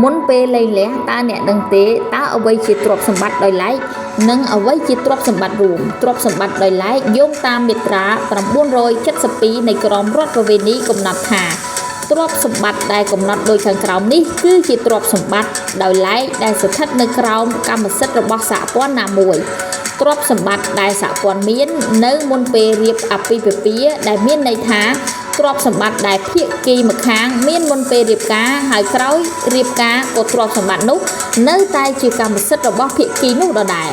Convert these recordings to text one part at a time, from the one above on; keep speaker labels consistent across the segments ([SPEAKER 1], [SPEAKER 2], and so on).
[SPEAKER 1] មុនពេលលែងលះតើអ្នកដឹងទេតើអ្វីជាទ្រព្យសម្បត្តិដោយឡែកនិងអ្វីជាទ្រព្យសម្បត្តិរួមទ្រព្យសម្បត្តិដោយឡែកយោងតាមមាត្រា972នៃក្រមរដ្ឋប្បវេណីកំណត់ថាទ្រព្យសម្បត្តិដែលកំណត់ដោយខាងក្រោមនេះគឺជាទ្រព្យសម្បត្តិដោយឡែកដែលស្ថិតនៅក្រោមកម្មសិទ្ធិរបស់សហព័ន្ធណាមួយទ្រព្យសម្បត្តិដែលសហព័ន្ធមាននៅមុនពេលរៀបអាពាហ៍ពិពាហ៍ដែលមានន័យថាទ្រព្យសម្បត្តិដែលភាគីម្ខាងមានមុនពេលរៀបការហើយក្រោយរៀបការក៏ទ្រព្យសម្បត្តិនោះនៅតែជាកម្មសិទ្ធិរបស់ភាគីនោះដដែល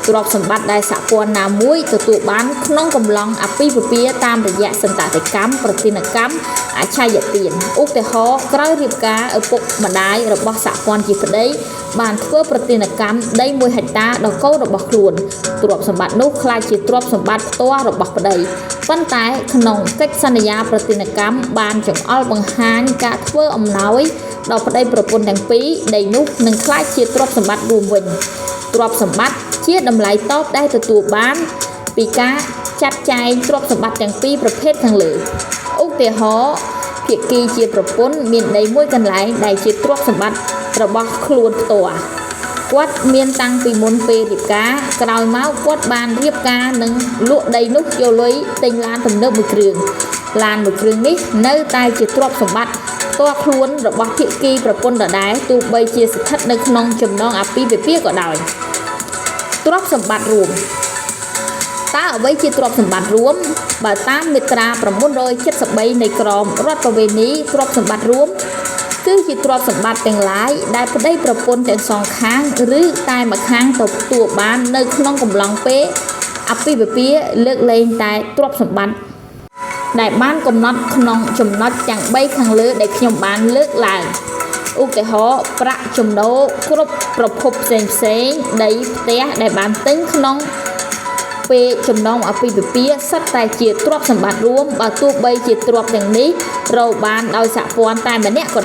[SPEAKER 1] ទ្រព្យសម្បត្តិដែលសហព័ន្ធណាមួយទទួលបានក្នុងកំឡុងអាពាហ៍ពិពាហ៍តាមរយៈសន្តតិកម្មប្រតិណកម្មអច្ឆយទានឧទាហរណ៍ក្រោយរៀបការឪពុកម្ដាយរបស់សហព័ន្ធជាប្តីបានធ្វើប្រតិណកម្មដី1ហិកតាដល់កូនរបស់ខ្លួនទ្រព្យសម្បត្តិនោះក្លាយជាទ្រព្យសម្បត្តិផ្ទាល់របស់ប្តីប៉ុន្តែក្នុងកិច្ចសន្យាប្រតិណកម្មបានចង្អុលបង្ហាញការធ្វើអំណោយដល់ប្តីប្រពន្ធទាំងពីរដីនោះនឹងក្លាយជាទ្រព្យសម្បត្តិរួមវិញទ្រព្យសម្បត្តិជាតម្លៃតបដែលទទួលបានពីការចាត់ចែងទ្រព្យសម្បត្តិទាំងពីរប្រភេទខាងលើឧទាហរណ៍ភាគីជាប្រពន្ធមានដីមួយកន្លែងដែលជាទ្រព្យសម្បត្តិរបស់ខ្លួនផ្ទាល់គាត់មានតាំងពីមុនពេលរៀបការក្រោយមកគាត់បានរៀបការនិងលក់ដីនោះយកលុយទិញឡានទំនើបមួយគ្រឿងឡានមួយគ្រឿងនេះនៅតែជាទ្រព្យសម្បត្តិផ្ទាល់ខ្លួនរបស់ភាគីប្រពន្ធដដែលទោះបីជាស្ថិតនៅក្នុងចំណងអាពាហ៍ពិពាហ៍ក៏ដោយទ្រព្យសម្បត្តិរួមតើអ្វីជាទ្រព្យសម្បត្តិរួមបើតាមមាត្រា973នៃក្រមរដ្ឋប្បវេណីទ្រព្យសម្បត្តិរួមគឺជាទ្រព្យសម្បត្តិទាំងឡាយដែលប្តីប្រពន្ធទាំងសងខាងឬតែម្ខាងទទួលបាននៅក្នុងកំឡុងពេលអាពាហ៍ពិពាហ៍លើកលែងតែទ្រព្យសម្បត្តិដែលបានកំណត់ក្នុងចំណុចទាំង3ខាងលើដែលខ្ញុំបានលើកឡើងឧទាហរណ៍ប្រាក់ចំណូលគ្រប់ប្រភពផ្សេងដីផ្ទះដែលបានទិញក្នុងពេលចំណងអាពាហ៍ពិពាហ៍សិតតែជាទ្រព្យសម្បត្តិរួមបើទោះបីជាទ្រព្យទាំងនេះរកបានដោយសហព័ន្ធតែម្នាក់ក៏